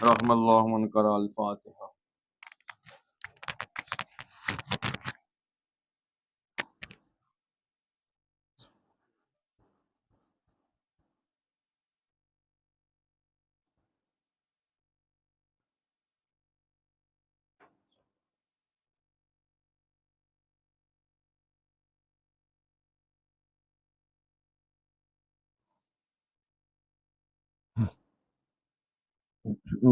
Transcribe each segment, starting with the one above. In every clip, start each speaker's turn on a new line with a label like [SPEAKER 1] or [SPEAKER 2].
[SPEAKER 1] رحم اللہ من قرأ الفاتحہ۔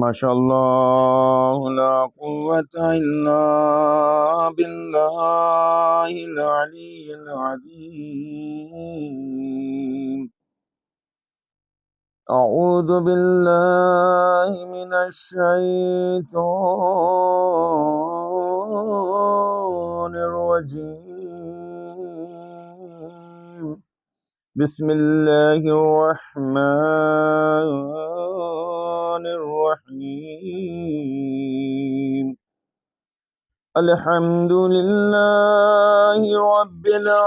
[SPEAKER 1] ماشاء اللہ لا قوة الا باللہ العلی العظیم۔ اعوذ باللہ من الشیطان الرجیم۔ بسم اللہ الرحمن الرحیم۔ الحمد للہ رب العالمین،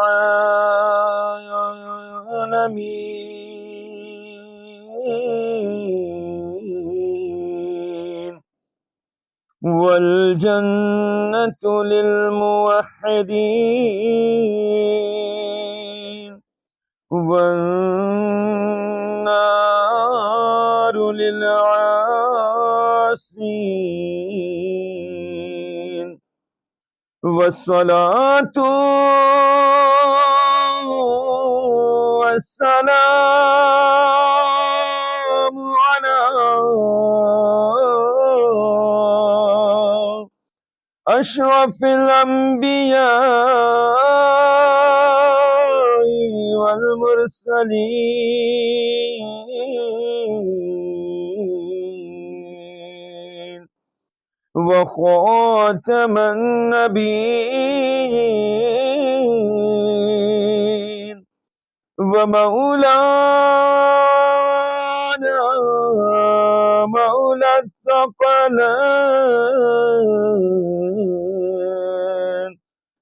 [SPEAKER 1] والجنة للموحدین، والنار للعاصین، والصلاة والسلام على أشرف الأنبياء والمرسلين، وخاتم النبيين، ومولانا مولى الثقلين،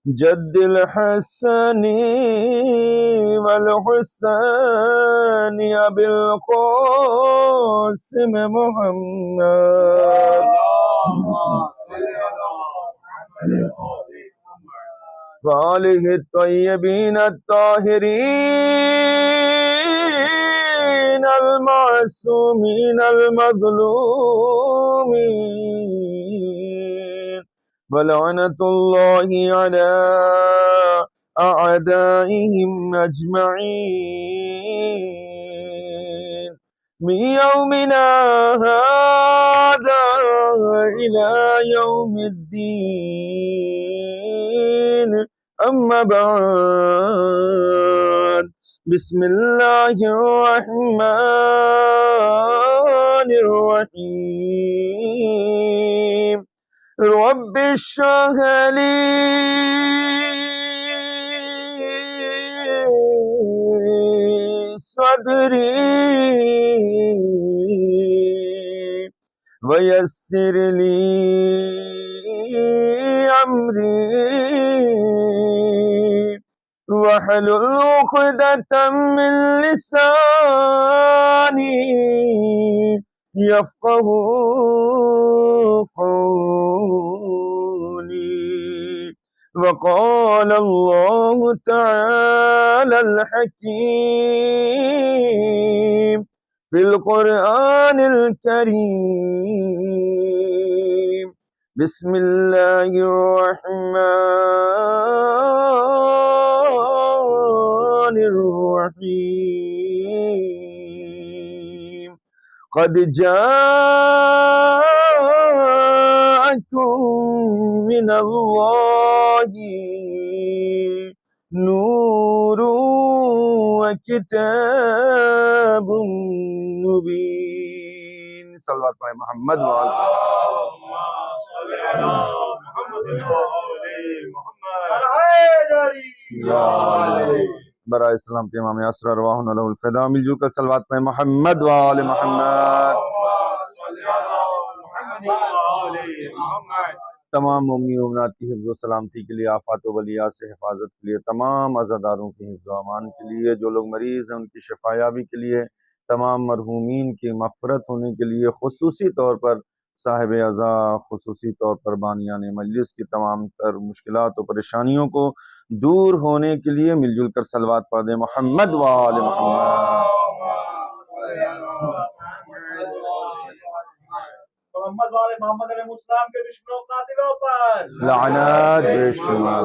[SPEAKER 1] جد الحسن والحسين أبي القاسم محمد وآلہ الطیبین الطاہرین المعصومین المظلومین، ولعنۃ اللہ علی أعدائهم أجمعين من يومنا هذا إلى يوم الدين. أما بعد، بسم الله الرحمن الرحيم. رب اشرح لي صدري ويسر لي أمري واحلل عقدة من لساني يفقه قولي. وقال الله تعالى الحكيم في القرآن الكريم: بسم الله الرحمن الرحيم. قد جاءكم من الله نور وكتاب مبين. صلوات پڑھیں محمد وآل برائے اسلام کے امام یاسر ارواحنا لہ الفدا. مل جل کر صلوات پڑھیں محمد وآل محمد. تمام مومنین و مومنات کی حفظ و سلامتی کے لیے، آفات و بلیات سے حفاظت کے لیے، تمام عزاداروں کے حفظ و امان کے لیے، جو لوگ مریض ہیں ان کی شفایابی کے لیے، تمام مرحومین کی مغفرت ہونے کے لیے خصوصی طور پر صاحب عزا، خصوصی طور پر بانیان مجلس کی تمام تر مشکلات و پریشانیوں کو دور ہونے کے لیے مل جل کر صلوات پڑھ دیں محمد و آل محمد۔
[SPEAKER 2] محمد والے محمد علیہ السلام کے دشمنوں قاتلوں پر
[SPEAKER 1] لعنت بے شمار۔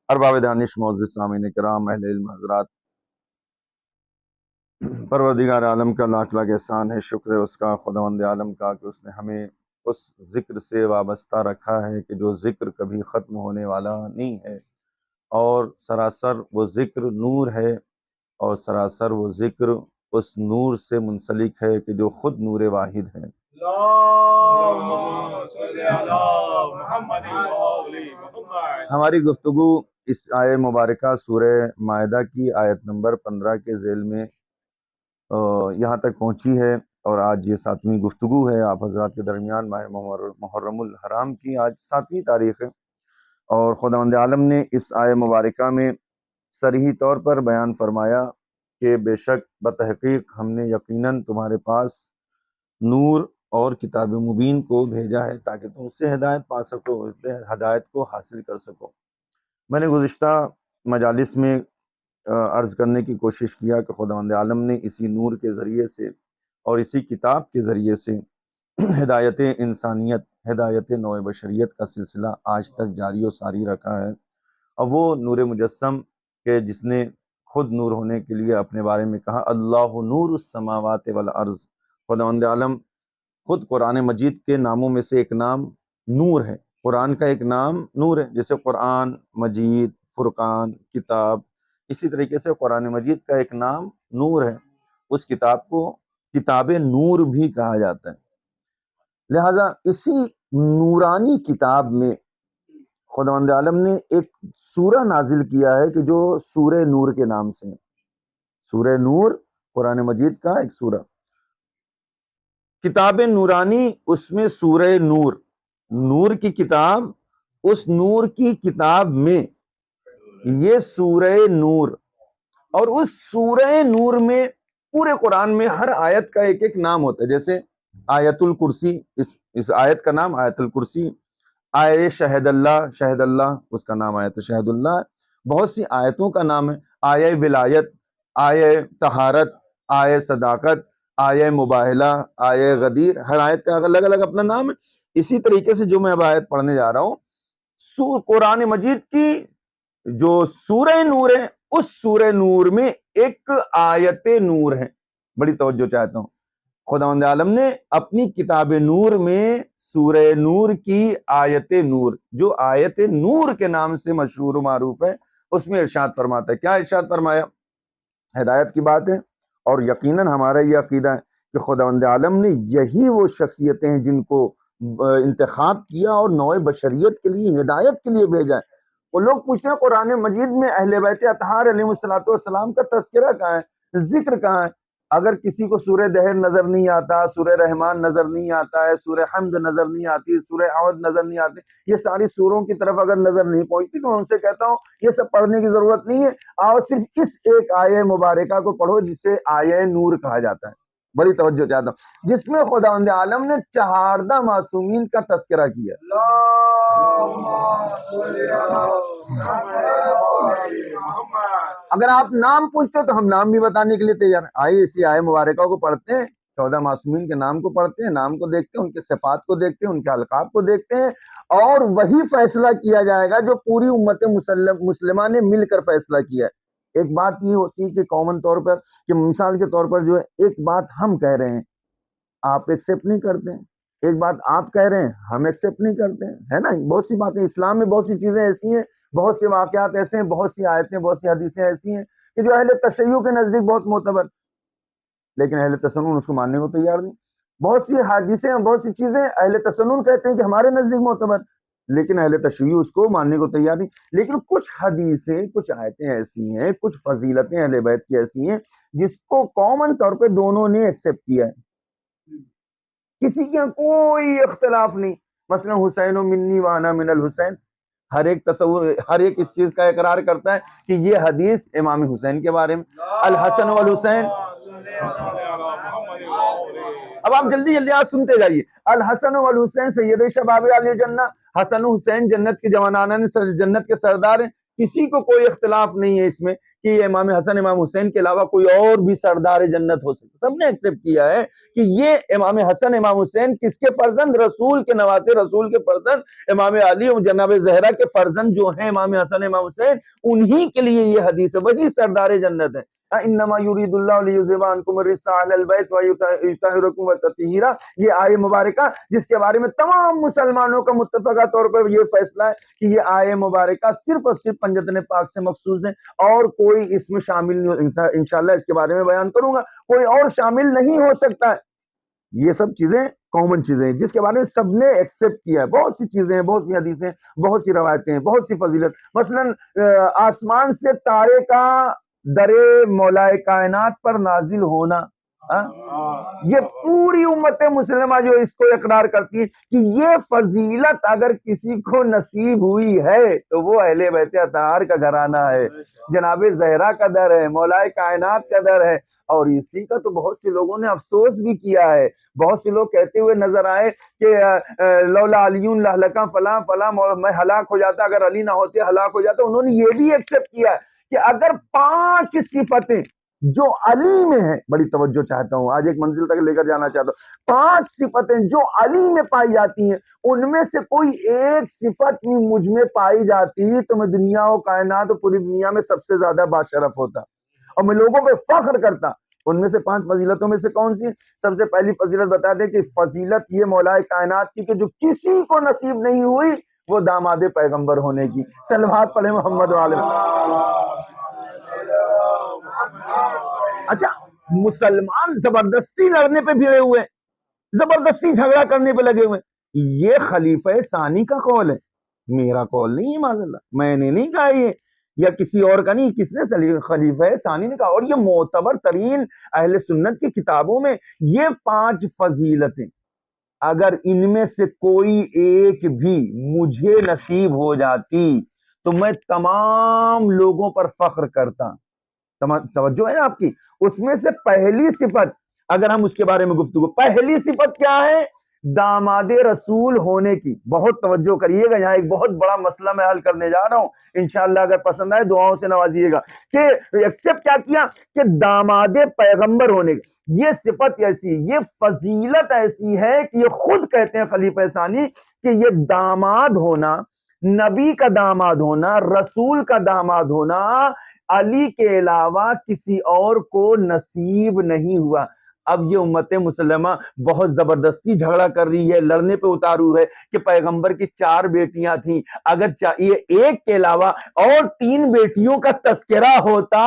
[SPEAKER 1] ارباب دانش معزز سامعین کرام، اہل علم حضرات، پروردگار عالم کا لاکھ لاکھ احسان ہے، شکر ہے اس کا، خداوند عالم کا، کہ اس نے ہمیں اس ذکر سے وابستہ رکھا ہے کہ جو ذکر کبھی ختم ہونے والا نہیں ہے، اور سراسر وہ ذکر نور ہے، اور سراسر وہ ذکر اس نور سے منسلک ہے کہ جو خود نور واحد ہے۔
[SPEAKER 2] اللہم صلی علی محمد وآل محمد۔
[SPEAKER 1] ہماری گفتگو اس آیہ مبارکہ سورہ مائدہ کی آیت نمبر 15 کے ذیل میں یہاں تک پہنچی ہے، اور آج یہ 7ویں گفتگو ہے آپ حضرات کے درمیان ماہ محرم الحرام کی۔ آج 7ویں تاریخ ہے، اور خداوند عالم نے اس آیہ مبارکہ میں صریحی طور پر بیان فرمایا کہ بے شک بتحقیق ہم نے یقیناً تمہارے پاس نور اور کتاب مبین کو بھیجا ہے تاکہ تم اس سے ہدایت پا سکو، اس سے ہدایت کو حاصل کر سکو۔ میں نے گزشتہ مجالس میں عرض کرنے کی کوشش کیا کہ خداوند عالم نے اسی نور کے ذریعے سے اور اسی کتاب کے ذریعے سے ہدایت انسانیت، ہدایت نوع بشریت کا سلسلہ آج تک جاری و ساری رکھا ہے، اور وہ نور مجسم کہ جس نے خود نور ہونے کے لیے اپنے بارے میں کہا اللہ نور السماوات والارض۔ خداوند عالم خود قرآن مجید کے ناموں میں سے ایک نام نور ہے، قرآن کا ایک نام نور ہے، جیسے قرآن مجید، فرقان، کتاب، اسی طریقے سے قرآن مجید کا ایک نام نور ہے، اس کتاب کو کتاب نور بھی کہا جاتا ہے۔ لہٰذا اسی نورانی کتاب میں خداوند عالم نے ایک سورہ نازل کیا ہے کہ جو سورہ نور کے نام سے ہے۔ سورہ نور قرآن مجید کا ایک سورہ، کتاب نورانی، اس میں سورہ نور، نور کی کتاب، اس نور کی کتاب میں یہ سورہ نور، اور اس سورہ نور میں پورے قرآن میں ہر آیت کا ایک ایک نام ہوتا ہے، جیسے آیت الکرسی، اس آیت کا نام آیت الکرسی، آیت شہد اللہ اس کا نام آیت شہد اللہ، بہت سی آیتوں کا نام ہے، آیت ولایت، آیت طہارت، آیت صداقت، آیت مباہلہ، آیت غدیر، ہر آیت کا الگ الگ اپنا نام ہے۔ اسی طریقے سے جو میں اب آیت پڑھنے جا رہا ہوں، قرآن مجید کی جو سورہ نور ہے، اس سورہ نور میں ایک آیت نور ہے۔ بڑی توجہ چاہتا ہوں، خداوند عالم نے اپنی کتاب نور میں سورہ نور کی آیت نور، جو آیت نور کے نام سے مشہور و معروف ہے، اس میں ارشاد فرماتا ہے۔ کیا ارشاد فرمایا؟ ہدایت کی بات ہے، اور یقیناً ہمارا یہ عقیدہ ہے کہ خداوند عالم نے یہی وہ شخصیتیں ہیں جن کو انتخاب کیا اور نوع بشریت کے لیے، ہدایت کے لیے بھیجا ہے۔ وہ لوگ پوچھتے ہیں قرآن مجید میں اہل بیت اطہار علیہ السلام کا تذکرہ کہاں ہے، ذکر کہاں ہے؟ اگر کسی کو سورہ دہر نظر نہیں آتا، سورہ رحمان نظر نہیں آتا ہے، سورہ حمد نظر نہیں آتی، سورہ عود نظر نہیں آتی، یہ ساری سوروں کی طرف اگر نظر نہیں پہنچتی تو ان سے کہتا ہوں یہ سب پڑھنے کی ضرورت نہیں ہے، اور صرف اس ایک آیہ مبارکہ کو پڑھو جسے آیہ نور کہا جاتا ہے۔ بڑی توجہ چاہتا ہوں، جس میں خداوند عالم نے 14 معصومین کا تذکرہ کیا۔ اگر آپ نام پوچھتے ہو تو ہم نام بھی بتانے کے لیے تیار ہیں، آئیے اسی آیہ مبارکہ کو پڑھتے ہیں، 14 معصومین کے نام کو پڑھتے ہیں، نام کو دیکھتے ہیں، ان کے صفات کو دیکھتے ہیں، ان کے القاب کو دیکھتے ہیں، اور وہی فیصلہ کیا جائے گا جو پوری امت مسلمہ نے مل کر فیصلہ کیا ہے۔ ایک بات یہ ہوتی ہے کہ کامن طور پر، کہ مثال کے طور پر جو ہے ایک بات ہم کہہ رہے ہیں آپ ایکسیپٹ نہیں کرتے ہیں، ایک بات آپ کہہ رہے ہیں ہم ایکسیپٹ نہیں کرتے ہیں، ہے نا؟ بہت سی باتیں اسلام میں، بہت سی چیزیں ایسی ہیں، بہت سے واقعات ایسے ہیں، بہت سی آیتیں، بہت سی حدیثیں ایسی ہیں کہ جو اہل تشیع کے نزدیک بہت معتبر، لیکن اہل تسنن اس کو ماننے کو تیار نہیں۔ بہت سی حدیثیں، بہت سی چیزیں اہل تسنن کہتے ہیں کہ ہمارے نزدیک معتبر، لیکن اہل تشیع اس کو ماننے کو تیار نہیں۔ لیکن کچھ حدیثیں، کچھ آیتیں ایسی ہیں، کچھ فضیلتیں اہل بیت کی ایسی ہیں جس کو کامن طور پہ دونوں نے ایکسیپٹ کیا ہے، کسی کا کوئی اختلاف نہیں۔ مثلا حسین منی وانا من الحسین، ہر ایک تصور، ہر ایک اس چیز کا اقرار کرتا ہے کہ یہ حدیث امام حسین کے بارے میں، الحسن والحسین. اب آپ جلدی جلدی آج سنتے جائیے. الحسن والحسین سید شباب علی جنہ، حسن و حسین جنت کے جوانان جنت کے سردار ہیں. کسی کو کوئی اختلاف نہیں ہے اس میں کہ یہ امام حسن امام حسین کے علاوہ کوئی اور بھی سردار جنت ہو سکتا. سب نے ایکسپٹ کیا ہے کہ یہ امام حسن امام حسین کس کے فرزند؟ رسول کے نواسے، رسول کے فرزند امام علی اور جناب زہرا کے فرزند جو ہیں امام حسن امام حسین، انہی کے لیے یہ حدیث ہے، وہی سردار جنت ہے. انما یرید اللہ لیذھب عنکم الرجس اہل البیت ویطہرکم تطہیرا، یہ آیہ مبارکہ جس کے بارے میں تمام مسلمانوں کا متفقہ طور پر یہ فیصلہ ہے کہ یہ آیہ مبارکہ صرف اور صرف پنجتن پاک سے مخصوص ہے، اور کوئی اس میں شامل نہیں. انشاءاللہ اس کے بارے میں بیان کروں گا، کوئی اور شامل نہیں ہو سکتا ہے. یہ سب چیزیں کامن چیزیں ہیں جس کے بارے میں سب نے ایکسپٹ کیا ہے. بہت سی چیزیں ہیں، بہت سی حدیثیں، بہت سی روایتیں ہیں، بہت سی فضیلت. مثلا آسمان سے تارے کا در مولائے کائنات پر نازل ہونا، یہ پوری امت مسلمہ جو اس کو اقرار کرتی ہے کہ یہ فضیلت اگر کسی کو نصیب ہوئی ہے تو وہ اہل بیت اطہار کا گھرانہ ہے، جناب زہرا کا در ہے، مولائے کائنات کا در ہے. اور اسی کا تو بہت سے لوگوں نے افسوس بھی کیا ہے. بہت سے لوگ کہتے ہوئے نظر آئے کہ لولا علی لہلکا فلاں فلاں، میں ہلاک ہو جاتا اگر علی نہ ہوتے، ہلاک ہو جاتا. انہوں نے یہ بھی ایکسپٹ کیا ہے کہ اگر 5 صفتیں جو علی میں ہیں، بڑی توجہ چاہتا ہوں، آج ایک منزل تک لے کر جانا چاہتا ہوں، 5 صفتیں جو علی میں پائی جاتی ہیں، ان میں سے کوئی ایک صفت بھی مجھ میں پائی جاتی تو میں دنیا و کائنات و پوری دنیا میں سب سے زیادہ باشرف ہوتا اور میں لوگوں پہ فخر کرتا. ان میں سے 5 فضیلتوں میں سے کون سی؟ سب سے پہلی فضیلت بتا دیں کہ فضیلت یہ مولائے کائنات کی کہ جو کسی کو نصیب نہیں ہوئی وہ داماد پیغمبر ہونے کی. صلوات پڑھے محمد والے. اچھا، مسلمان زبردستی لڑنے پہ بھیڑے ہوئے، زبردستی جھگڑا کرنے پہ لگے ہوئے. یہ خلیفہ ثانی کا قول ہے، میرا قول نہیں ہے. معاذ اللہ، میں نے نہیں کہا یہ، یا کسی اور کا نہیں. کس نے؟ خلیفہ ثانی نے کہا. اور یہ معتبر ترین اہل سنت کی کتابوں میں یہ 5 فضیلتیں اگر ان میں سے کوئی ایک بھی مجھے نصیب ہو جاتی تو میں تمام لوگوں پر فخر کرتا. توجہ ہے آپ کی. اس میں سے پہلی صفت اگر ہم اس کے بارے میں گفتگو، پہلی صفت کیا ہے؟ داماد رسول ہونے کی. بہت توجہ کریے گا، یہاں ایک بہت بڑا مسئلہ میں حل کرنے جا رہا ہوں. انشاءاللہ اگر پسند آئے دعاؤں سے نوازیے گا. کہ ایکسپٹ کیا کیا کہ داماد پیغمبر ہونے کی یہ صفت ایسی، یہ فضیلت ایسی ہے کہ یہ خود کہتے ہیں خلیفہ ثانی کہ یہ داماد ہونا، نبی کا داماد ہونا، رسول کا داماد ہونا علی کے علاوہ کسی اور کو نصیب نہیں ہوا. اب یہ امت مسلمہ بہت زبردستی جھگڑا کر رہی ہے، لڑنے پہ اتارو ہے کہ پیغمبر کی 4 بیٹیاں تھیں، اگر یہ ایک کے علاوہ اور 3 بیٹیوں کا تذکرہ ہوتا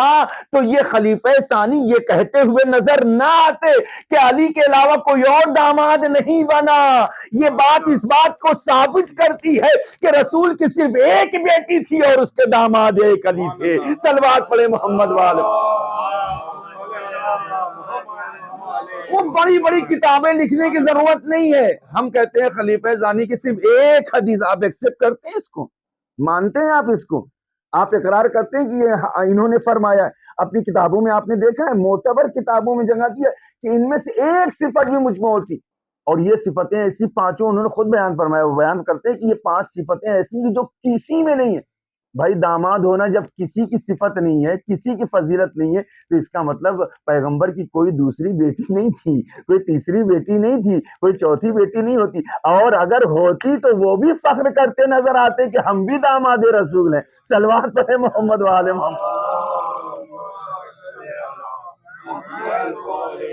[SPEAKER 1] تو یہ خلیفہ ثانی یہ کہتے ہوئے نظر نہ آتے کہ علی کے علاوہ کوئی اور داماد نہیں بنا. یہ بات اس بات کو ثابت کرتی ہے کہ رسول کی صرف ایک بیٹی تھی اور اس کے داماد ایک علی تھے. صلوات پڑھے محمد والے. وہ بڑی بڑی کتابیں لکھنے کی ضرورت نہیں ہے. ہم کہتے ہیں خلیفہ ثانی کی صرف ایک حدیث. آپ ایکسپٹ کرتے ہیں اس کو؟ مانتے ہیں آپ اس کو؟ آپ اقرار کرتے ہیں کہ یہ انہوں نے فرمایا ہے؟ اپنی کتابوں میں آپ نے دیکھا ہے، معتبر کتابوں میں جگہ دی ہے کہ ان میں سے ایک صفت بھی مجھ میں ہوتی. اور یہ صفتیں ایسی 5 انہوں نے خود بیان فرمایا. وہ بیان کرتے ہیں کہ یہ 5 صفتیں ایسی جو کسی میں نہیں ہے. بھائی داماد ہونا جب کسی کی صفت نہیں ہے، کسی کی فضیلت نہیں ہے، تو اس کا مطلب پیغمبر کی کوئی دوسری بیٹی نہیں تھی، کوئی تیسری بیٹی نہیں تھی، کوئی چوتھی بیٹی نہیں ہوتی. اور اگر ہوتی تو وہ بھی فخر کرتے نظر آتے کہ ہم بھی داماد رسول ہیں. صلوات پڑھے محمد والے محمد.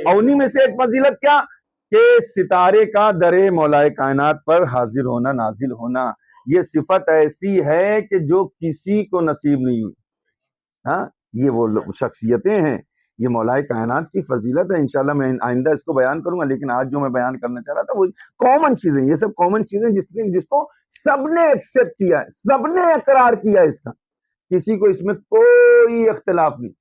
[SPEAKER 1] اور انہی میں سے ایک فضیلت کیا کہ ستارے کا در مولائے کائنات پر حاضر ہونا، نازل ہونا. یہ صفت ایسی ہے کہ جو کسی کو نصیب نہیں ہوئی. ہاں، یہ وہ شخصیتیں ہیں، یہ مولائے کائنات کی فضیلت ہے. انشاءاللہ میں آئندہ اس کو بیان کروں گا، لیکن آج جو میں بیان کرنا چاہ رہا تھا وہ کامن چیزیں. یہ سب کامن چیزیں جس کو سب نے ایکسپٹ کیا ہے، سب نے اقرار کیا ہے. اس کا کسی کو اس میں کوئی اختلاف نہیں.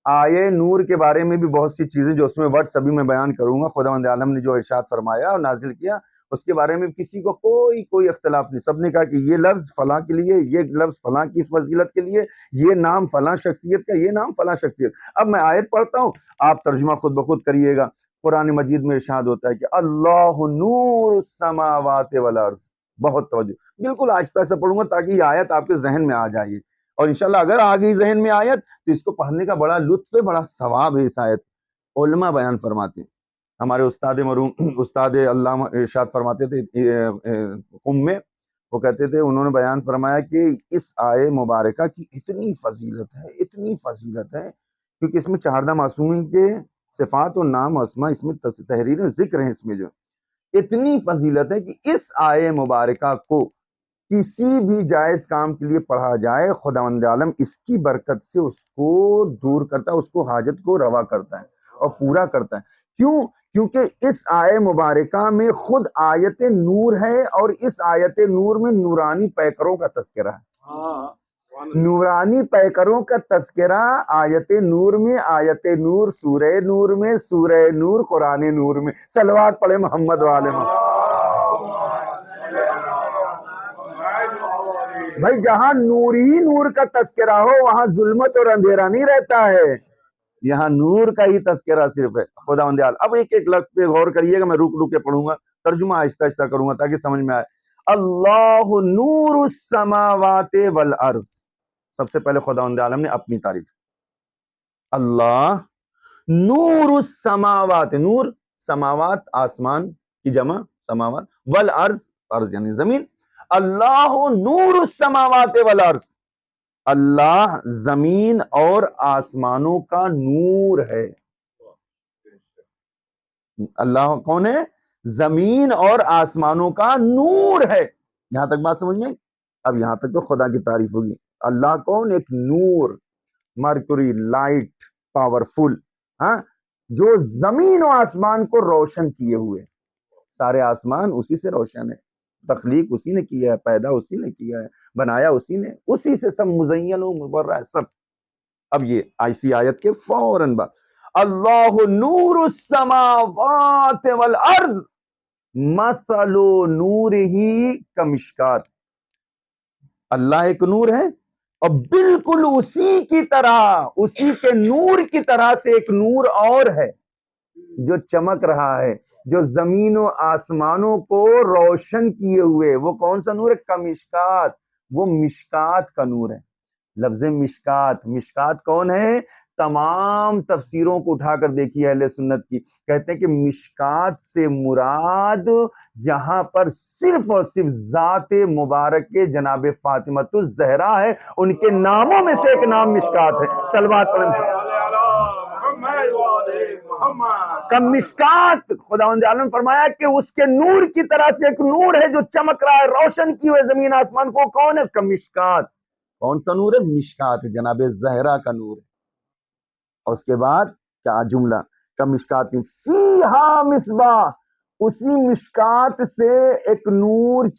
[SPEAKER 1] آیے نور کے بارے میں بھی بہت سی چیزیں جو اس میں ورڈ سبھی میں بیان کروں گا. خداوند عالم نے جو ارشاد فرمایا اور نازل کیا اس کے بارے میں کسی کو کوئی اختلاف نہیں. سب نے کہا کہ یہ لفظ فلاں کے لیے، یہ لفظ فلاں کی فضیلت کے لیے، یہ نام فلاں شخصیت کا، یہ نام فلاں شخصیت. اب میں آیت پڑھتا ہوں، آپ ترجمہ خود بخود کریے گا. قرآن مجید میں ارشاد ہوتا ہے کہ اللہ نور السماوات والارض. بہت توجہ، بالکل آہستہ سے پڑھوں گا تاکہ یہ آیت آپ کے ذہن میں آ جائے، اور انشاءاللہ اگر آ گئی ذہن میں آیت تو اس کو پڑھنے کا بڑا لطف ہے، بڑا ثواب ہے. اس آیت علماء بیان فرماتے ہیں، ہمارے استاد مرحوم استاد علامہ ارشاد فرماتے تھے میں، وہ کہتے تھے، انہوں نے بیان فرمایا کہ اس آیے مبارکہ کی اتنی فضیلت ہے کیونکہ اس میں چہاردہ معصومین کے صفات و نام اسماء اس میں تحریر ذکر ہیں. اس میں جو اتنی فضیلت ہے کہ اس آیے مبارکہ کو کسی بھی جائز کام کے لیے پڑھا جائے، خداوند عالم اس کی برکت سے اس کو دور کرتا ہے، اس کو حاجت کو روا کرتا ہے اور پورا کرتا ہے. کیوں؟ کیونکہ اس آیے مبارکہ میں خود آیت نور ہے، اور اس آیت نور میں نورانی پیکروں کا تذکرہ ہے. نورانی پیکروں کا تذکرہ آیت نور میں، آیت نور سورہ نور میں، سورہ نور قرآن نور میں. صلوات پڑھے محمد والے محمد. بھائی جہاں نور ہی نور کا تذکرہ ہو وہاں ظلمت اور اندھیرا نہیں رہتا ہے، یہاں نور کا ہی تذکرہ صرف ہے. خداوند عالم، اب ایک ایک لفظ پہ غور کریے گا، میں رک کے پڑھوں گا، ترجمہ آہستہ آہستہ کروں گا تاکہ سمجھ میں آئے. اللہ نور السماوات والارض. سب سے پہلے خداوند عالم نے اپنی تعریف، اللہ نور السماوات، نور سماوات آسمان کی جمع سماوات، والارض ارض یعنی زمین. اللہ نور السماوات والارض، اللہ زمین اور آسمانوں کا نور ہے. اللہ کون ہے؟ زمین اور آسمانوں کا نور ہے. یہاں تک بات سمجھ میں؟ اب یہاں تک تو خدا کی تعریف ہوگی. اللہ کون؟ ایک نور، مرکوری، لائٹ، پاورفل، ہاں، جو زمین و آسمان کو روشن کیے ہوئے. سارے آسمان اسی سے روشن ہے، تخلیق اسی نے کیا ہے، پیدا اسی نے کیا ہے، بنایا اسی نے، اسی سے سب مزین و مبرہ ہے سب. اب یہ ایسی آیت کے فوراً بعد اللہ نور السماوات والارض مثل نورہ کمشکات. اللہ ایک نور ہے اور بالکل اسی کی طرح، اسی کے نور کی طرح سے ایک نور اور ہے جو چمک رہا ہے، جو زمین و آسمانوں کو روشن کیے ہوئے. وہ کون سا نور ہے؟ کمشکات. وہ مشکات کا نور ہے. لفظ مشکات، مشکات کون ہے؟ تمام تفسیروں کو اٹھا کر دیکھیے اہل سنت کی، کہتے ہیں کہ مشکات سے مراد یہاں پر صرف اور صرف ذات مبارک کے جناب فاطمۃ الزہرا ہے. ان کے ناموں میں سے ایک نام مشکات ہے. صلوات کم مشکات. خداوند عالم فرمایا کہ اس کے نور کی طرح سے ایک نور ہے جو چمک رہا ہے، روشن کی ہوئے زمین آسمان کو. کون ہے؟ کم مشکات. کون سا نور ہے؟ مشکات، جناب زہرا کا نور ہے. اور اس کے بعد کیا جملہ، کمشکات فیہا مصباح. اسی مشکات سے ایک نور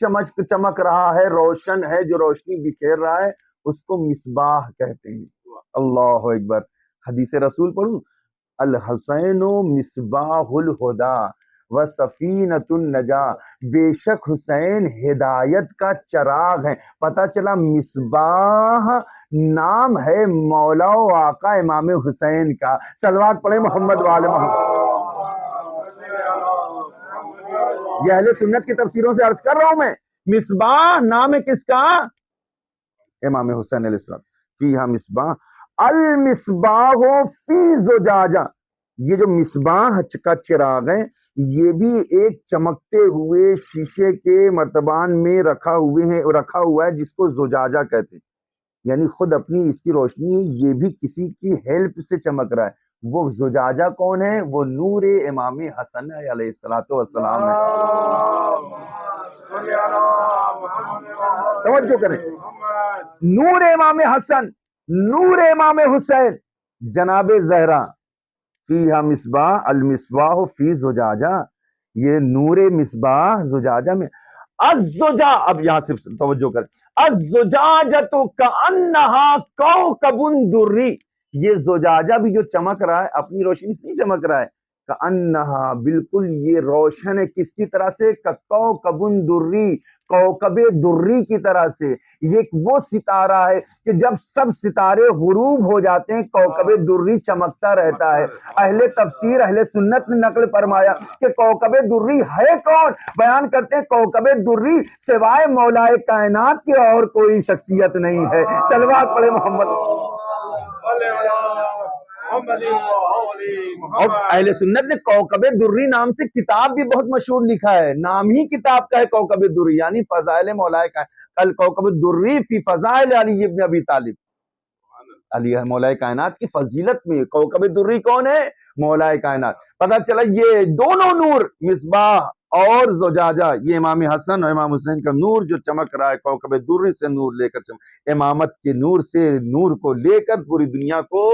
[SPEAKER 1] چمک رہا ہے، روشن ہے، جو روشنی بکھیر رہا ہے، اس کو مصباح کہتے ہیں. اللہ اکبر. حدیث رسول پڑھوں، الحسین مصباح الہدا و سفینۃ النجا. بے شک حسین ہدایت کا چراغ ہے. پتہ چلا مصباح نام ہے مولا و آقا امام حسین کا. صلوات پڑھے محمد وآل محمد. یہ اہل سنت کی تفسیروں سے عرض کر رہا ہوں میں. مصباح نام ہے کس کا؟ امام حسین علیہ السلام. فیہا مصباح، المصباح فی زجاجہ. یہ جو مصباح کا چراغ ہے یہ بھی ایک چمکتے ہوئے شیشے کے مرتبان میں رکھا ہوا ہے جس کو زجاجہ کہتے ہیں. یعنی خود اپنی اس کی روشنی یہ بھی کسی کی ہیلپ سے چمک رہا ہے. وہ زجاجہ کون ہے؟ وہ نور امام حسن علیہ السلام ہے. توجہ کریں، نور امام حسن، نور امام حسین، جناب زہرا. فیہا مصباح، المصباح فی زجاجہ. یہ نور مصباح زجاجہ میں. الزجا، اب یہاں سے توجہ کریں، الزجاجۃ کأنہا کوکب دری. یہ زجاجہ بھی جو چمک رہا ہے اپنی روشنی سے نہیں چمک رہا ہے، کأنہا بالکل یہ روشن ہے کس کی طرح سے؟ کوكب دری، کوكب دری کی طرح سے. یہ وہ ستارہ ہے کہ جب سب ستارے غروب ہو جاتے ہیں کوكب دری چمکتا رہتا ہے. اہل تفسیر اہل سنت نے نقل فرمایا کہ کوكب دری ہے کون؟ بیان کرتے ہیں کوكب دری سوائے مولائے کائنات کی اور کوئی شخصیت نہیں ہے. صلوات پڑھے محمد. اور اہل سنت نے کوكب دری نام سے کتاب بھی بہت مشہور لکھا ہے. نام ہی کتاب کا ہے کوكب دری، یعنی فضائل مولائے کوكب دری فی فضائل علی ابن ابی طالب. علی مولائے کائنات کی فضیلت میں کوكب دری کون ہے؟ مولائے کائنات. پتہ چلا یہ دونوں نور مصباح اور زجاجہ، یہ امام حسن اور امام حسین کا نور جو چمک رہا ہے کوكب دری سے نور لے کر امامت کے نور سے نور کو لے کر پوری دنیا کو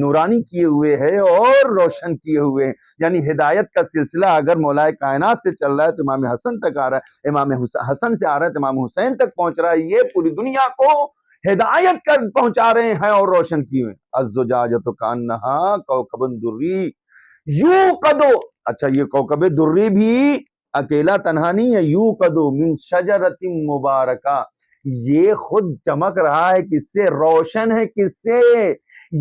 [SPEAKER 1] نورانی کیے ہوئے ہے اور روشن کیے ہوئے ہیں. یعنی ہدایت کا سلسلہ اگر مولائے کائنات سے چل رہا ہے تو امام حسن تک آ رہا ہے، امام حسن سے آ رہا ہے تو امام حسین تک پہنچ رہا ہے. یہ پوری دنیا کو ہدایت کر پہنچا رہے ہیں اور روشن کیے ہوئے. الزجاجۃ کانہا کوكب دری یوقد. اچھا یہ کوكب دری بھی اکیلا تنہا نہیں ہے. یوقد من شجرۃ مبارکہ، یہ خود چمک رہا ہے کس سے؟ روشن ہے کس سے؟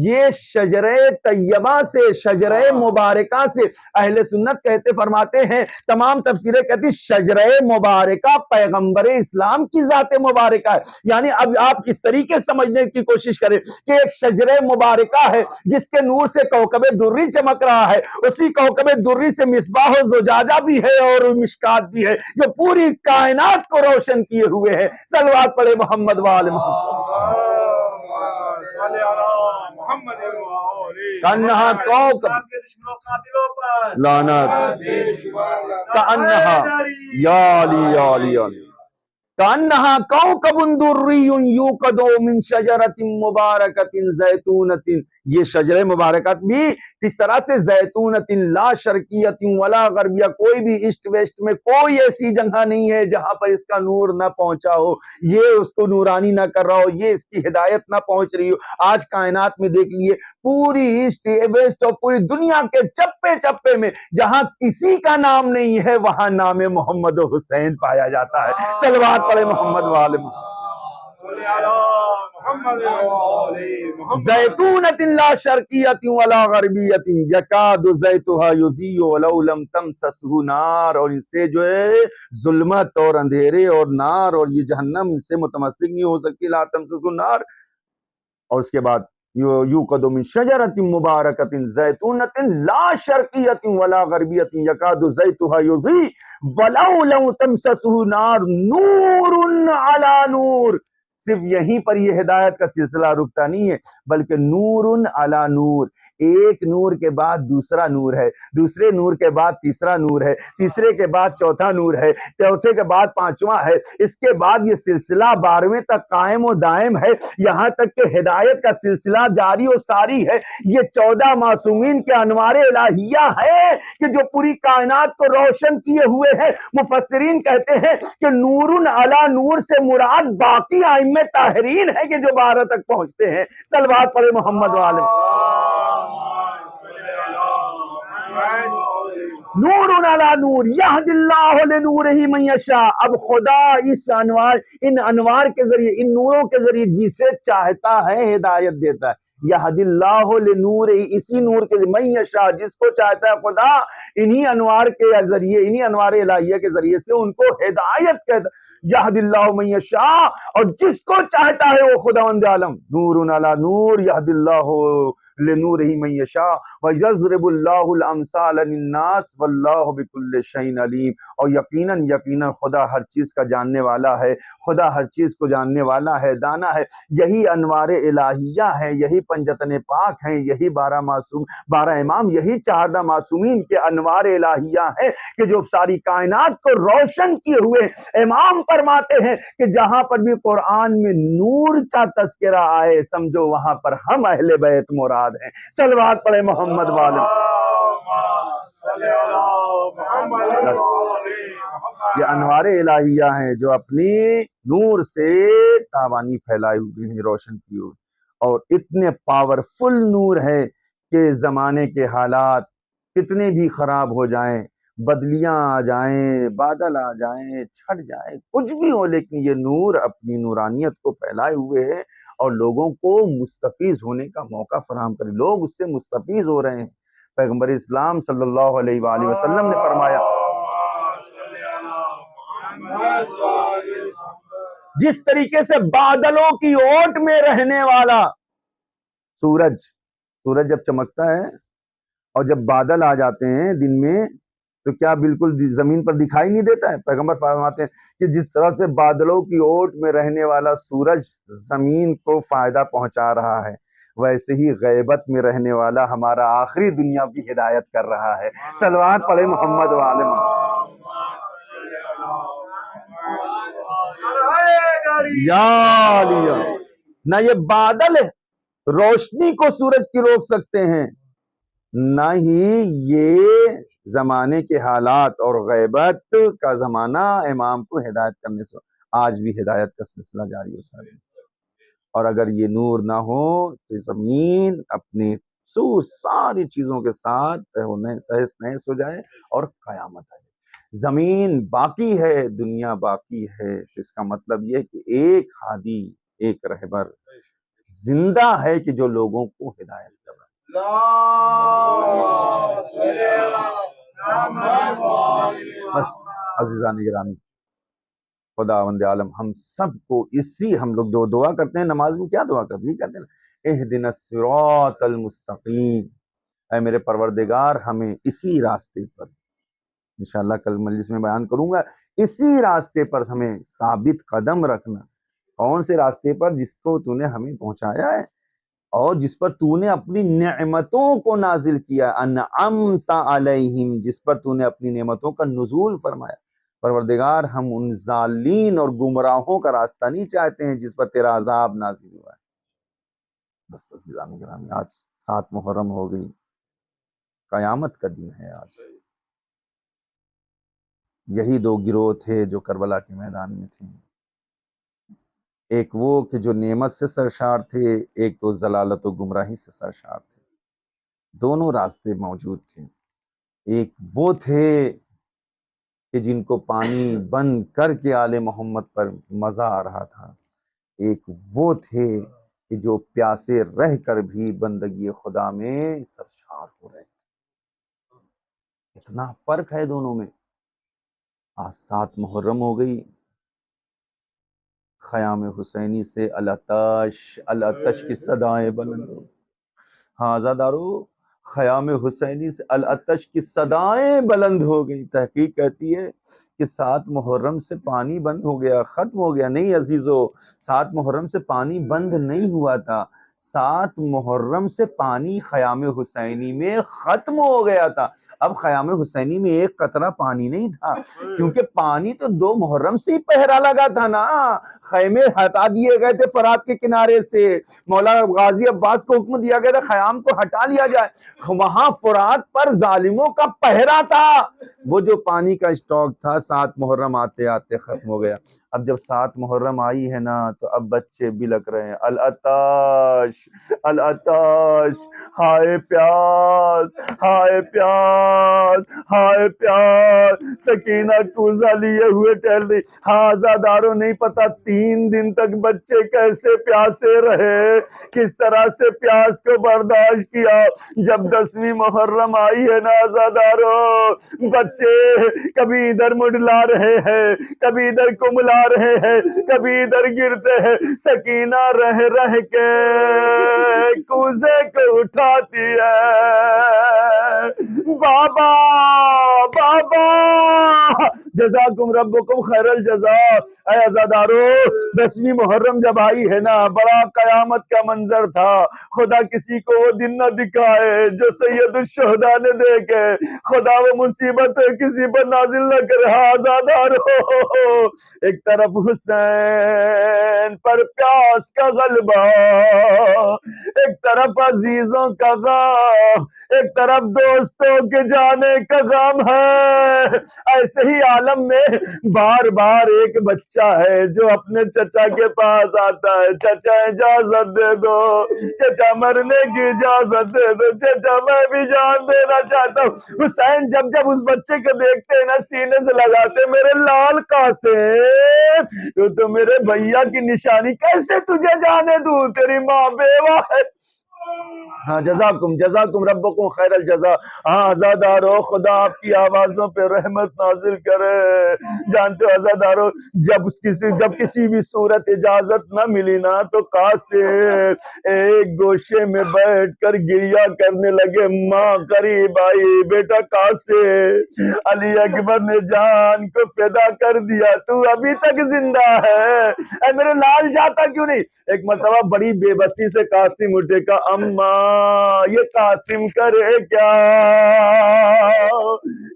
[SPEAKER 1] یہ شجرہ طیبہ سے، شجرہ مبارکہ سے. اہل سنت کہتے فرماتے ہیں، تمام تفسیریں کہتی شجرہ مبارکہ پیغمبر اسلام کی ذات مبارکہ ہے. یعنی اب آپ اس طریقے سمجھنے کی کوشش کریں کہ ایک شجرہ مبارکہ ہے جس کے نور سے کوكب دری چمک رہا ہے، اسی کوكب دری سے مصباح و زجاجہ بھی ہے اور مشکات بھی ہے جو پوری کائنات کو روشن کیے ہوئے ہیں. صلوات پڑھے محمد وآل محمد. کانہا کوكب لعنت کانہا یا علی یا علی یا علی کانہا کوكب دری یوقد من شجرۃ مبارکۃ زیتونۃ. یہ شجرہ مبارکات بھی کس طرح سے؟ زیتونۃ لا شرقیۃ ولا غربیہ، کوئی بھی ایسٹ ویسٹ میں کوئی ایسی جگہ نہیں ہے جہاں پر اس کا نور نہ پہنچا ہو، یہ اس کو نورانی نہ کر رہا ہو، یہ اس کی ہدایت نہ پہنچ رہی ہو. آج کائنات میں دیکھ لیے پوری ایسٹ ویسٹ اور پوری دنیا کے چپے چپے میں جہاں کسی کا نام نہیں ہے وہاں نام محمد و حسین پایا جاتا ہے. صلوات پڑھے محمد والے زیتونۃ لا شرقیۃ ولا غربیۃ یکاد زیتها یضیء ولو لم تمسسہ نار. اور ان سے جو ہے ظلمت اور اندھیرے اور نار اور یہ جہنم ان سے متمسک نہیں ہو سکتی. لا تمسسہ نار. اور اس کے بعد یوقد من شجرۃ مبارکۃ زیتونۃ لا شرقیۃ ولا غربیۃ یکاد زیتها یضیء ولو لم تمسسہ نار نور علی نور. صرف یہیں پر یہ ہدایت کا سلسلہ رکتا نہیں ہے بلکہ نور علی نور، ایک نور کے بعد دوسرا نور ہے، دوسرے نور کے بعد تیسرا نور ہے، تیسرے کے بعد چوتھا نور ہے، چوتھے کے بعد پانچواں ہے، اس کے بعد یہ سلسلہ 12ویں تک قائم و دائم ہے، یہاں تک کہ ہدایت کا سلسلہ جاری و ساری ہے. یہ 14 معصومین کے انوار الہیہ ہے کہ جو پوری کائنات کو روشن کیے ہوئے ہیں. مفسرین کہتے ہیں کہ نور علی نور سے مراد باقی ائمہ طاہرین ہے کہ جو 12 تک پہنچتے ہیں. صلوات پڑھے محمد والے. نور علی نور یہد اللہ لنورہ من یشاء. اب خدا ان انوار کے ذریعے، ان نوروں کے ذریعے جسے چاہتا ہے ہدایت دیتا ہے. یہد اللہ لنورہ، اسی نور کے ذریعے، من یشاء جس کو چاہتا ہے خدا انہی انوار کے ذریعے، انہی انوار الہیہ کے ذریعے سے ان کو ہدایت کہتا ہے. یہد اللہ من یشاء، اور جس کو چاہتا ہے وہ خداوند عالم. نور علی نور یہد اللہ لنورہ من یشاء ویضرب اللہ الامثال للناس واللہ بکل شیء علیم. اور یقیناً خدا ہر چیز کا جاننے والا ہے، خدا ہر چیز کو جاننے والا ہے، دانا ہے. یہی انوار الہیہ ہیں، یہی پنجتن پاک ہیں، یہی 12 امام، یہی 14 معصومین کے انوار الہیہ ہیں کہ جو ساری کائنات کو روشن کیے ہوئے. امام فرماتے ہیں کہ جہاں پر بھی قرآن میں نور کا تذکرہ آئے سمجھو وہاں پر ہم اہل بیت مراد ہیں. صلوات پڑھے محمد والے. یہ انوار الہیہ ہیں جو اپنی نور سے تابانی پھیلائے ہوئے ہیں، روشن کیے ہوئے، اور اتنے پاورفل نور ہے کہ زمانے کے حالات کتنے بھی خراب ہو جائیں، بدلیاں آ جائیں، بادل آ جائیں، چھٹ جائیں، کچھ بھی ہو، لیکن یہ نور اپنی نورانیت کو پھیلائے ہوئے ہے اور لوگوں کو مستفیض ہونے کا موقع فراہم کرے، لوگ اس سے مستفیض ہو رہے ہیں۔ پیغمبر اسلام صلی اللہ علیہ وآلہ وسلم نے فرمایا جس طریقے سے بادلوں کی اوٹ میں رہنے والا سورج جب چمکتا ہے اور جب بادل آ جاتے ہیں دن میں تو کیا بالکل زمین پر دکھائی نہیں دیتا ہے؟ پیغمبر فرماتے ہیں کہ جس طرح سے بادلوں کی اوٹ میں رہنے والا سورج زمین کو فائدہ پہنچا رہا ہے، ویسے ہی غیبت میں رہنے والا ہمارا آخری دنیا کی ہدایت کر رہا ہے۔ صلوات پڑھے محمد وآل محمد۔ یا علیہ، نہ یہ بادل روشنی کو سورج کی روک سکتے ہیں، نہ ہی یہ زمانے کے حالات اور غیبت کا زمانہ امام کو ہدایت کرنے سے، آج بھی ہدایت کا سلسلہ جاری ہو سکتا ہے۔ اور اگر یہ نور نہ ہو تو زمین اپنی ساری چیزوں کے ساتھ تہس نہس ہو جائے اور قیامت آ جائے۔ زمین باقی ہے، دنیا باقی ہے، اس کا مطلب یہ کہ ایک ہادی، ایک رہبر زندہ ہے کہ جو لوگوں کو ہدایت کر رہا ہے۔ بس عزیزان گرامی، خداوند عالم ہم سب کو ہم لوگ جو دعا کرتے ہیں نماز میں، کیا دعا کرتے ہیں؟ یہ کہتے ہیں اہدنا الصراط المستقیم، اے میرے پروردگار ہمیں اسی راستے پر، انشاءاللہ کل مجلس میں بیان کروں گا، اسی راستے پر ہمیں ثابت قدم رکھنا۔ کون سے راستے پر؟ جس کو تو نے ہمیں پہنچایا ہے اور جس پر تو نے اپنی نعمتوں کو نازل کیا، انعمت علیہم، جس پر تو نے اپنی نعمتوں کا نزول فرمایا۔ پروردگار ہم ان ضالین اور گمراہوں کا راستہ نہیں چاہتے ہیں جس پر تیرا عذاب نازل ہوا ہے۔ بس عزیزان گرامی، آج 7 محرم ہو گئی، قیامت کا دن ہے آج۔ یہی 2 گروہ تھے جو کربلا کے میدان میں تھے، ایک وہ کہ جو نعمت سے سرشار تھے، ایک تو ضلالت و گمراہی سے سرشار تھے، دونوں راستے موجود تھے۔ ایک وہ تھے کہ جن کو پانی بند کر کے آل محمد پر مزہ آ رہا تھا، ایک وہ تھے کہ جو پیاسے رہ کر بھی بندگی خدا میں سرشار ہو رہے تھے۔ اتنا فرق ہے دونوں میں۔ آج 7 محرم ہو گئی، خیام حسینی سے الاتش کی صدائیں بلند ہو، ہاں آزادارو، خیام حسینی سے الاتش کی صدائیں بلند ہو گئی۔ تحقیق کہتی ہے کہ 7 محرم سے پانی بند ہو گیا، ختم ہو گیا۔ نہیں عزیزو، 7 محرم سے پانی بند نہیں ہوا تھا، 7 محرم سے پانی خیام حسینی میں ختم ہو گیا تھا۔ اب خیام حسینی میں ایک قطرہ پانی نہیں تھا، کیونکہ پانی تو 2 محرم سے ہی پہرا لگا تھا نا، خیمے ہٹا دیے گئے تھے فرات کے کنارے سے، مولا غازی عباس کو حکم دیا گیا تھا خیام کو ہٹا لیا جائے، وہاں فرات پر ظالموں کا پہرا تھا۔ وہ جو پانی کا اسٹاک تھا 7 محرم آتے آتے ختم ہو گیا۔ اب جب 7 محرم آئی ہے نا تو اب بچے بلک رہے ہیں، الاتش الاتش، ہائے پیاس ہائے پیاس ہائے پیاس، سکینہ کوزہ لیے ہوئے ٹہل رہی۔ ہاں آزاداروں، نہیں پتا 3 دن تک بچے کیسے پیاسے رہے، کس طرح سے پیاس کو برداشت کیا۔ جب 10ویں محرم آئی ہے نا آزاداروں، بچے کبھی ادھر مڈلا رہے ہیں، کبھی ادھر کملا رہے ہیں، کبھی ادھر گرتے ہیں، سکینہ رہ رہ کے کوزے کو اٹھاتی ہے، بابا بابا جزاکم ربکم خیر الجزاء۔ اے عزادارو، 10ویں محرم جب آئی ہے نا، بڑا قیامت کا منظر تھا۔ خدا کسی کو وہ دن نہ دکھائے جو سید الشہداء نے دیکھے، خدا وہ مصیبت کسی پر نازل نہ کرے۔ آزادارو، ایک طرف حسین پر پیاس کا غلبہ، ایک طرف عزیزوں کا غم، ایک طرف دوستوں کے جانے کا غم ہے۔ ایسے ہی عالم میں بار بار ایک بچہ ہے جو اپنے چچا کے پاس آتا ہے، چچا اجازت دے دو، چچا مرنے کی اجازت دے دو، چچا میں بھی جان دینا چاہتا ہوں۔ حسین جب جب اس بچے کو دیکھتے ہیں نا سینے سے لگاتے، میرے لال قاسم تو میرے بھیا کی نشانی، کیسے تجھے جانے دوں، تیری ماں بیوہ ہے۔ ہاں جزاکم ربکم خیر الجزا۔ ہاں عزادارو، خدا آپ کی آوازوں پہ رحمت نازل کرے۔ جانتے ہو عزادارو، جب کسی بھی صورت اجازت نہ ملی نا تو قاسم ایک گوشے میں بیٹھ کر گریا کرنے لگے۔ ماں قریب آئی، بیٹا قاسم، علی اکبر نے جان کو فدا کر دیا، تو ابھی تک زندہ ہے، اے میرے لال جاتا کیوں نہیں؟ ایک مرتبہ بڑی بے بسی سے قاسم اٹھے کا، اماں یہ قاسم کرے کیا،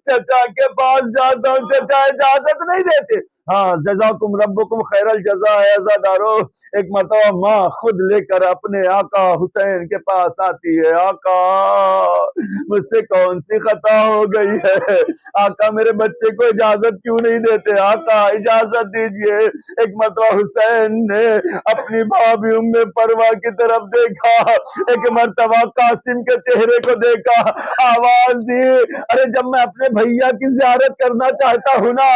[SPEAKER 1] چچا کے پاس جاتا ہوں، چچا اجازت نہیں دیتے۔ ہاں جزاکم ربکم خیر الجزا ہے عزادارو۔ ایک مرتبہ ماں خود لے کر اپنے آقا حسین کے پاس آتی ہے، آقا مجھ سے کون سی خطا ہو گئی ہے، آقا میرے بچے کو اجازت کیوں نہیں دیتے، آقا اجازت دیجئے۔ ایک مرتبہ حسین نے اپنی بھابھی ام پروا کی طرف دیکھا، ایک مرتبہ قاسم کے چہرے کو دیکھا، آواز دی، ارے جب میں اپنے بھیا کی زیارت کرنا چاہتا ہوں نا،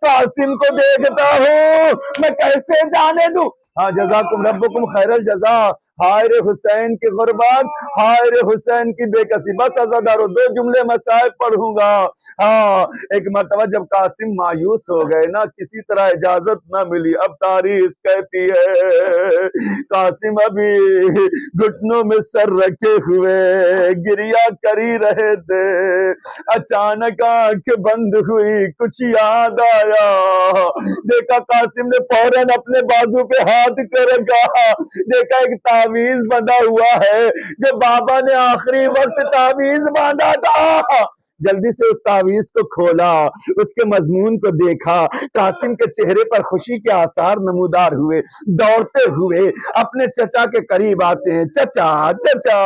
[SPEAKER 1] قاسم کو دیکھتا ہوں، میں کیسے جانے دوں؟ ہاں جزاکم ربکم خیر الجزا۔ ہائے رے حسین کی غربت، ہائے رے حسین کی بے کسی۔ بس عزادارو 2 جملے میں صاحب پڑھوں گا۔ ہاں ایک مرتبہ جب قاسم مایوس ہو گئے نا، کسی طرح اجازت نہ ملی، اب تاریخ کہتی ہے قاسم ابھی گھٹنوں میں سر رکھے ہوئے گریا کری رہے تھے، اچانک آنکھ بند ہوئی، کچھ یاد آیا، دیکھا قاسم نے فوراً اپنے بازو پہ ہاتھ کر رکھا، دیکھا ایک تعویذ بندھا ہوا ہے جو بابا نے آخری وقت تعویذ باندھا تھا۔ جلدی سے اس تعویذ کو کھولا، اس کے مضمون کو دیکھا، قاسم کے چہرے پر خوشی کے آثار نمودار ہوئے، دوڑتے ہوئے اپنے چچا کے قریب آتے ہیں، چچا چچا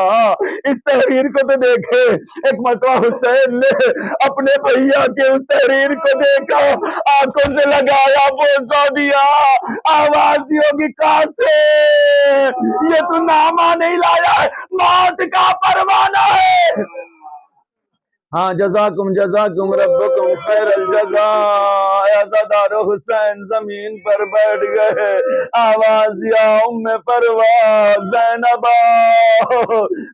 [SPEAKER 1] اس تحریر کو تو دیکھے۔ ایک مرتبہ حسین نے اپنے بھیا کے اس تحریر کو دیکھا، آنکھوں سے لگایا، بوسا دیا، آواز دی ہوگی، قاسم یہ تو نامہ نہیں لایا ہے، موت کا پروانہ ہے۔ ہاں جزاکم ربکم خیر الجزا۔ عزادارو حسین زمین پر بیٹھ گئے، آواز دیا، ام پرواز زینبا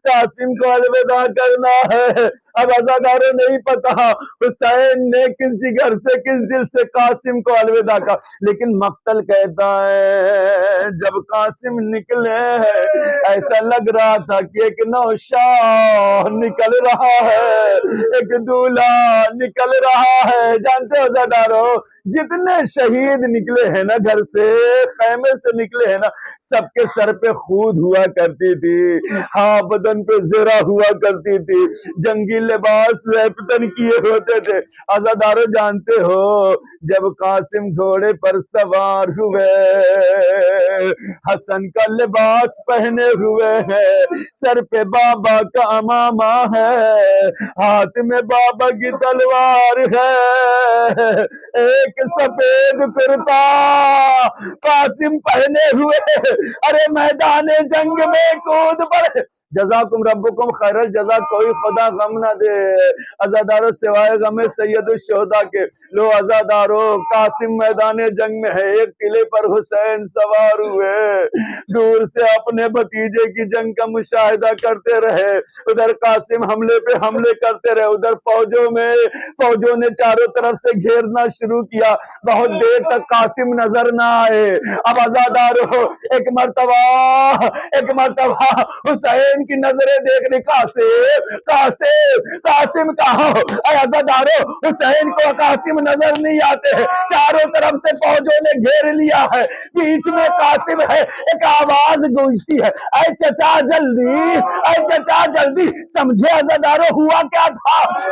[SPEAKER 1] قاسم کو الوداع کرنا ہے۔ اب عزادارو نہیں پتا حسین نے کس جگر سے کس دل سے قاسم کو الوداع کہا، لیکن مقتل کہتا ہے جب قاسم نکلے ایسا لگ رہا تھا کہ ایک نوشاہ نکل رہا ہے، ایک دولہا نکل رہا ہے۔ جانتے ہو عزادارو، جتنے شہید نکلے ہیں نا گھر سے، خیمے سے نکلے ہیں نا، سب کے سر پہ خود ہوا کرتی تھی، ہاں بدن پہ زرہ ہوا کرتی تھی، جنگی لباس لیپٹن کیے ہوتے تھے۔ عزادارو جانتے ہو جب قاسم گھوڑے پر سوار ہوئے، حسن کا لباس پہنے ہوئے ہیں، سر پہ بابا کا امامہ ہے، ہاتھ میں بابا کی تلوار ہے، ایک سفید کرتا قاسم پہنے ہوئے، ارے میدان جنگ میں کود پڑے۔ جزاکم ربکم خیر الجزا۔ کوئی خدا غم نہ دے عزادارو سوائے غم سید الشہداء کے۔ لو عزادارو قاسم میدان جنگ میں ہے، ایک قلعے پر حسین سوار ہوئے، دور سے اپنے بھتیجے کی جنگ کا مشاہدہ کرتے رہے، ادھر قاسم حملے پہ حملے کرتے رہے، ادھر فوجوں نے چاروں طرف سے گھیرنا شروع کیا، بہت دیر تک قاسم نظر نہ آئے۔ اب عزادارو ایک مرتبہ حسین کی نظریں دیکھنے، قاسم کہاں ہو؟ اے عزادارو حسین کو قاسم نظر نہیں آتے ہیں، چاروں طرف سے فوجوں نے گھیر لیا ہے، بیچ میں قاسم ہے، ایک آواز گونجتی ہے، اے چچا جلدی، اے چچا جلدی۔ سمجھے عزادارو ہوا کیا تھا؟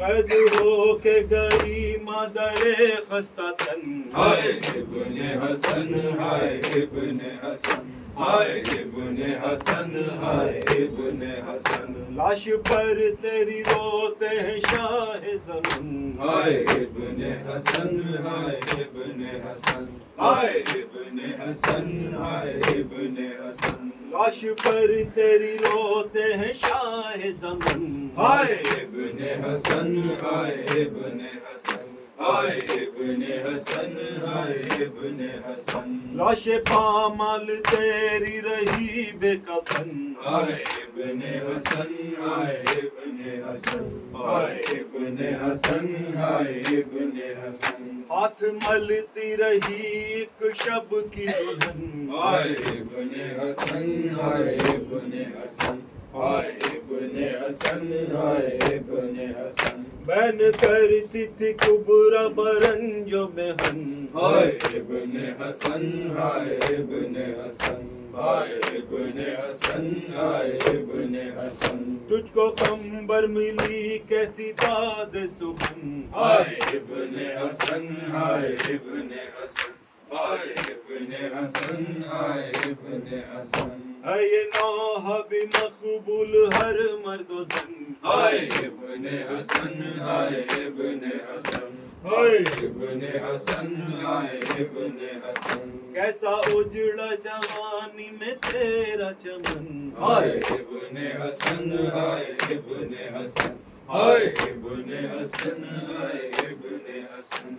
[SPEAKER 3] قید ہو کے گئی مادر خستہ تن
[SPEAKER 4] ہائے ابن حسن ہائے ابن حسن ہائے ابن حسن ہائے ابن حسن
[SPEAKER 3] لاش پر تیری روتے ہیں شاہ زمن
[SPEAKER 4] ہائے ابن حسن ہائے ابن حسن ہائے ابن حسن ہائے ابن حسن
[SPEAKER 3] لاش پر تیری روتے ہیں شاہ زمن
[SPEAKER 4] ہائے ابن حسن ہائے ابن حسن ہائے ابن حسن ہائے ابن حسن
[SPEAKER 3] لاش پامال تیری رہی بے کفن
[SPEAKER 4] ہائے ابن حسن ہائے ابن حسن ہائے ابن حسن ہائے ابن حسن
[SPEAKER 3] ہاتھ ملتی رہی ایک شب کی دلہن
[SPEAKER 4] ہائے ابن حسن ہائے ابن حسن ہائے ابن حسن ہائے ابن حسن
[SPEAKER 3] بہن کرتی تھی کبرا برنجو محن
[SPEAKER 4] ہائے ابن حسن ہائے ابن حسن ہائے ابن حسن ہائے ابن حسن
[SPEAKER 3] تجھ کو قمبر ملی کیسی داد سخن
[SPEAKER 4] ہائے ابن حسن ہائے ابن حسن ہائے ابن حسن ہائے ابن حسن
[SPEAKER 3] ہے یہ نوحہ بھی مقبول ہر مرد و زن
[SPEAKER 4] ہائے ابن حسن ہائے ابن حسن ہائے ابن حسن ہائے ابن حسن
[SPEAKER 3] کیسا اجڑا جوانی میں تیرا چمن
[SPEAKER 4] ہائے ابن حسن ہائے ابن حسن ہائے ابن حسن ہائے ابن حسن